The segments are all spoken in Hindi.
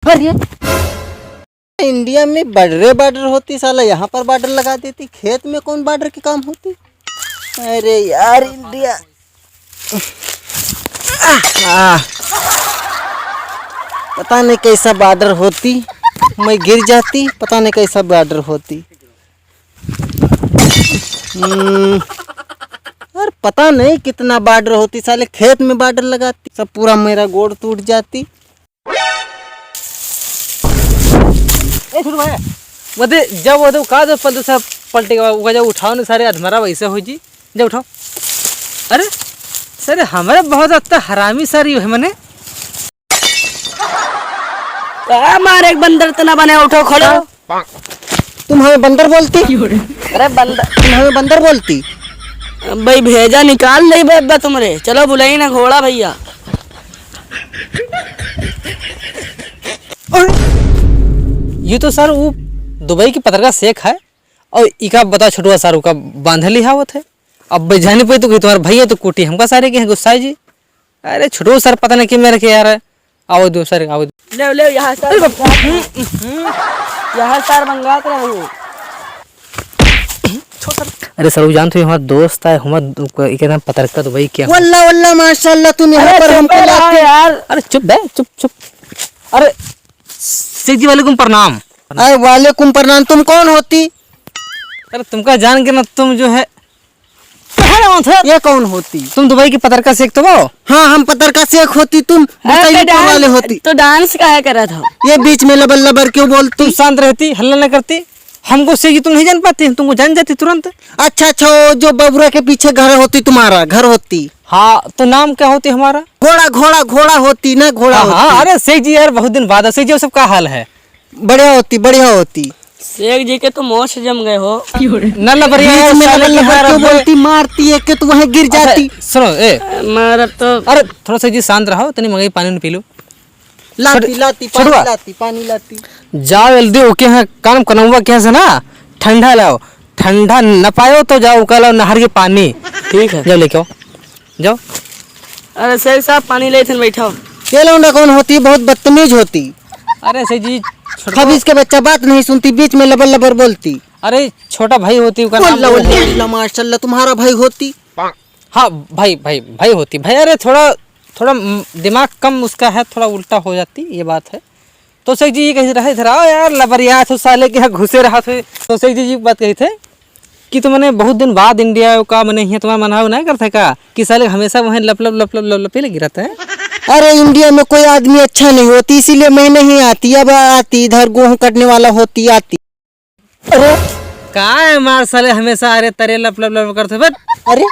अरे इंडिया में बॉर्डर होती, साला यहाँ पर बॉर्डर लगा देती। खेत में कौन बॉर्डर की काम होती? अरे यार इंडिया पता नहीं कैसा बॉर्डर होती, मैं गिर जाती। पता नहीं कैसा बॉर्डर होती। और पता नहीं कितना बॉर्डर होती, साले खेत में बॉर्डर लगाती, सब पूरा मेरा गोड़ टूट जाती। जब वो का जो पल सब पलटेगा वो जब उठाओ ना सारे अधमरा वैसे हो जी। जब उठाओ अरे सर हमारे बहुत अच्छा हरामी सर है मैंने हमारे एक बंदर तना बने। उठो खड़ो। तुम हमें बंदर बोलती? अरे बंदर, तुम हमें बंदर बोलती? भाई भेजा निकाल नहीं बेबा तुमरे। चलो बुलाई ना घोड़ा भैया। ये तो सर वो दुबई की पत्रकार शेख है और इका बता छोटुआ सर का बांध लिया हुआ थे। अब बेजाने पे तो तुम्हारे भैया तो कोटी हमका सारे के हैं गुस्सा जी। अरे छोटू सर पता नहीं कि मेरे के यार आओ दो सर आओ ले ले यहाँ सर यहाँ सर मंगाते रहो। अरे सर वो जानते हो हमारा दोस्त है हमारा एकदम पत्रकार दुबई क्या वल्ला वल्ला माशाल्लाह तुम यहाँ पर हमको लाते यार। अरे चुप बे चुप चुप। अरे शेख जी वालेकुम प्रणाम। अरे वालेकुम प्रणाम। तुम कौन होती? अरे तुमका जान के ना तुम जो है ये कौन होती? तुम दुबई की पत्रकार शेख तो वो। हाँ हम पत्रकार शेख होती। तुम वाले होती तो डांस काहे करा था? ये बीच में लबर लबर क्यों बोलती? तुम शांत रहती हल्ला न करती। हमको शेख जी तुम नहीं जान पाती, तुमको जान जाती तुरंत। अच्छा अच्छा जो बबुरा के पीछे घर होती, तुम्हारा घर होती। हाँ तो नाम क्या होती हमारा? घोड़ा घोड़ा घोड़ा होती ना घोड़ा होती। हाँ अरे शेख जी यार बहुत दिन बाद। शेख जी सब का हाल है? बढ़िया होती बढ़िया होती। शेख जी के तो मोश जम गए हो। न बढ़िया बोलती मारती है कि तू वहीं गिर जाती। सुनो ए मारा तो। अरे थोड़ा सा जी शांत रहो तनी मंगाई पानी पी लो। लाती लाती पानी लाती पानी लाती। जाओ जल्दी ओके है काम करवा क्या से ना ठंडा लाओ। ठंडा न पायो तो जाओ उका लाओ नहर के पानी। ठीक है जाओ लेके आओ जाओ। अरे शेख साहब पानी ले थे बैठाओ। ये लौंडा कौन होती? बहुत बदतमीज होती। अरे शेख जी खबीज के बच्चा बात नहीं सुनती, बीच में लबर लबर बोलती। अरे छोटा भाई होती उसका नाम माशाल्लाह तुम्हारा भाई होती। हाँ भाई भाई भाई होती भाई। अरे थोड़ा थोड़ा दिमाग कम उसका है, थोड़ा उल्टा हो जाती ये बात है। तो शेख जी ये कही रहे थे यार लबरिया तो साले के यहाँ घुसे रहा थे। तो शेख जी बात कही थे कि तो मैंने बहुत दिन बाद इंडिया का मैंने यहाँ तुम्हारा मनाव नहीं करता का कि साले हमेशा वहीं लप लप लप लप लप लपे लगी रहता है। अरे इंडिया में कोई आदमी अच्छा नहीं होती, इसीलिए मैं नहीं आती। अब आती इधर गेहूं कटने वाला होती आती। अरे कहाँ है मार साले हमेशा अरे तरे लप लप लप करते बट। अरे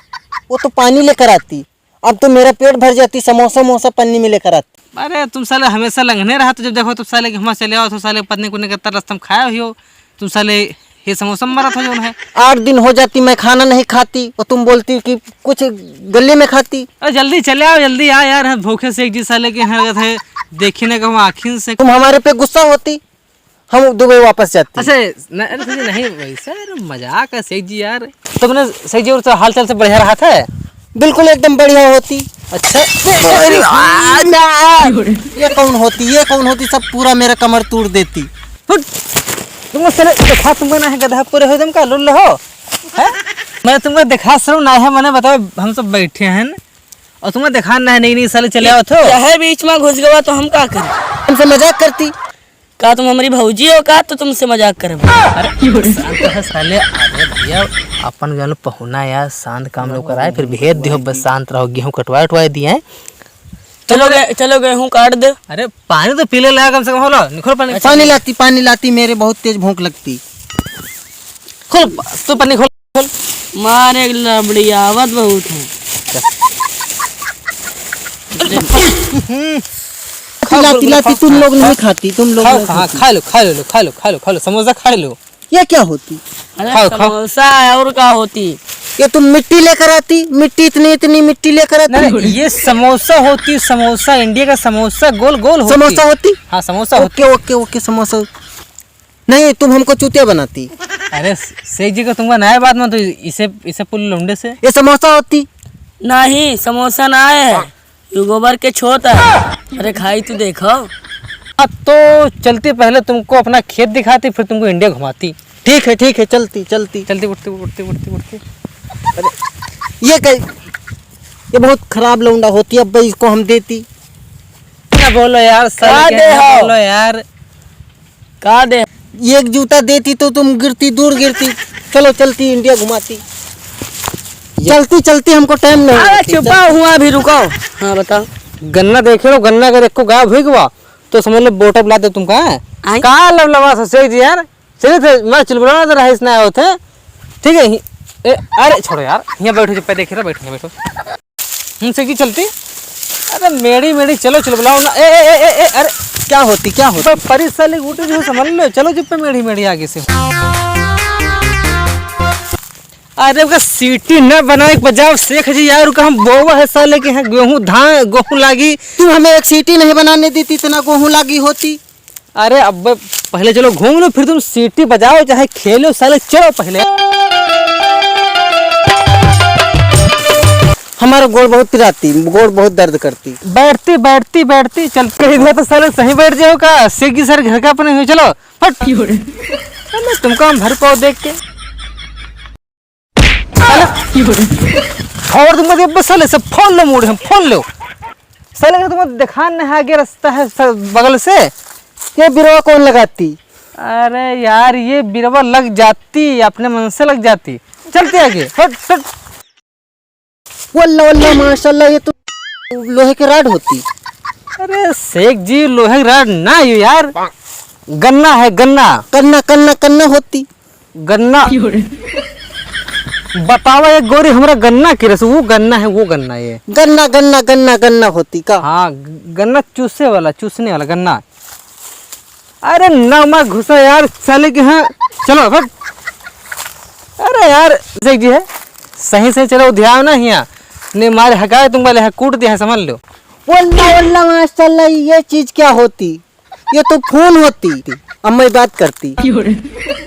वो तो पानी लेकर आती। अब तो मेरा पेट भर जाती, समोसा मोसा पन्नी में लेकर आती। अरे तुम साले हमेशा लंघने रहा तो जब देखो तुम साले हम चले आओ तो साले पत्नी को निकलता रास्ता में खाया ही हो तुम साले ये समोसा मारा था जो है। 8 दिन हो जाती मैं खाना नहीं खाती और तुम बोलती कि कुछ गले में खाती। अरे जल्दी चले आओ जल्दी आ यार भूखे से एक जी साले के यहाँ थे देखने का आखिर से। तुम हमारे पे गुस्सा होती, हम दुबई वापस जाते। अच्छा नहीं वैसा मजाक है शेख जी यार। तुमने शेख जी और हाल चाल से बढ़िया रहा था? बिल्कुल एकदम बढ़िया होती। अच्छा ये कौन होती? ये कौन होती? सब पूरा मेरा कमर तोड़ देती। तुमको देखा तुमको ना है गधा पूरे हो तुम का लुल्ल हो है? मैं तुमको देखा सर ना है मैंने बताओ हम सब बैठे हैं और तुम्हें देखा ना है नहीं साले चले आओ तो चाहे बीच में घुस गया तो हम क्या करें? तुमसे मजाक करती का तुम हमारी भौजी हो का तो तुमसे मजाक करें? अरे साले अरे भैया अपन जानो पहुना यार शांत काम लोग कराए फिर भेज दियो बस शांत रहो। गेहूं कटवाए दिए चलो गेहूं काट दे। अरे पानी तो पीले लगा कम से कम हो लो निखोल पानी लाती मेरे बहुत तेज भूख लगती। खोल तू पानी खोल। मारे लबड़ी आवत बहुत है। लाती तुम लोग नहीं खाती। तुम लोग खा लो समोसा खा लो। ये क्या होती? अरे समोसा और क्या होती? ये तुम मिट्टी लेकर आती। मिट्टी इतनी मिट्टी लेकर आती। ये समोसा होती। समोसा इंडिया का समोसा गोल गोल होती। समोसा होती? हाँ samosa okay okay okay samosa नहीं। तुम हमको चूतिया बनाती। अरे शेख जी का तुमका नया बात में तो इसे पुल लौंडे से ये समोसा होती नहीं। समोसा ना है ये गोबर के छोत है। अरे खाई तू देखो हाँ तो चलती, पहले तुमको अपना खेत दिखाती, फिर तुमको इंडिया घुमाती। ठीक है, चलती चलती। चलती उठती उठती उठती उठती। ये बहुत खराब लौंडा होती है, अब भाई इसको हम देती। क्या बोलो यार, का दे हो? बोलो यार, का दे? एक जूता देती तो तुम गिरती, दूर गिरती। चलो चलती, इंडिया घुमाती। चलती चलती, हमको टाइम नहीं। अरे छुपा हुआ, अभी रुको। हाँ बताओ। गन्ना देखे लो, गन्ना अगर एक को गायब हो गया तो समझ लो बोटा बुला दे। तुम कहाँ आई? कहाँ लवलवा ससेग जी यार, चले थे मैं चिलबुलाना तो रहा ना होते। ठीक है अरे छोड़ो यार, यहाँ बैठो, जब पे देखे रहा बैठो, बैठो हमसे की चलती। अरे मेड़ी चलो चिलबुलाओ ना। ए अरे क्या होती परिस साले उठे जो समझ लो, चलो जब पे मेड़ी आगे से। अरे उसका सीटी न बनाए बजाओ शेख जी यार, का हम बोवा है साले के हैं, गेहूं लागी। तुम हमें एक सीटी नहीं बनाने देती, इतना गेहूं लागी होती। अरे अब पहले चलो घूम लो, फिर तुम सीटी बजाओ चाहे खेलो साले, चलो पहले। हमारा गोड़ बहुत पिराती, गोड़ बहुत दर्द करती। बैठती चल कहीं दिया तो साले सही बैठ जाओ का, शेख जी सर घर का अपने हुए, चलो फट। तुमको हम भर पाओ देख के और तुमको दे बस साले सब फोन लो, मूड हम फोन लो साले का। तुमको दिखा नहीं आगे रास्ता है बगल से। ये बिरवा कौन लगाती? अरे यार ये बिरवा लग जाती, अपने मन से लग जाती। चलते आगे फट। वल्ला माशाल्लाह, ये तो लोहे की राड होती। अरे शेख जी लोहे की राड ना यो यार, गन्ना है गन्ना। कन्ना होती। गन्ना बतावा एक गोरी हमरा गन्ना की रस, वो गन्ना है, वो गन्ना ये गन्ना होती का। हाँ गन्ना चूसने वाला गन्ना। अरे ना मैं घुसा यार साले के। हाँ चलो फट। अरे यार शेख जी है सही से चलो, ध्यान ना हिया ने मारे हकाए तुम वाले कूट दिया है, समझ लो। वल्ला माशाल्लाह, ये चीज क्या होती? ये तो फोन होती। अब मैं बात करती।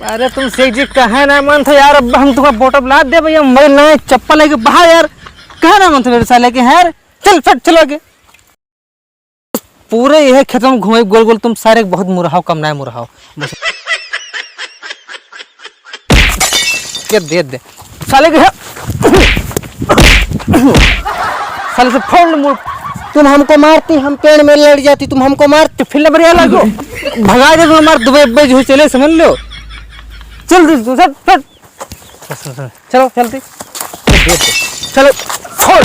अरे तुम शेख जी कहे ना मन था यार, अब हम तुम्हारा बोटो बुला दे भैया, मैं ना चप्पल लेके बाहर यार, कहे ना मन था मेरे साले के। यार चल फट चलो आगे। पूरे यह खेत में घूमे गोल गोल, तुम सारे बहुत मुरहाओ, कम ना मुरहाओ दे साले के। साले से फोन मुड़। तुम हमको मारती, हम पेड़ में लड़ जाती, तुम हमको मारती। फिर बढ़िया लगो भगा दे तुम हमारे दुबई जो चले, समझ लो। चल फट चलो चलती, चलो छोड़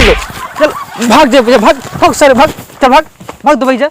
लो चल भाग जा, भाग सारे भाग, चल भाग दुबई जा।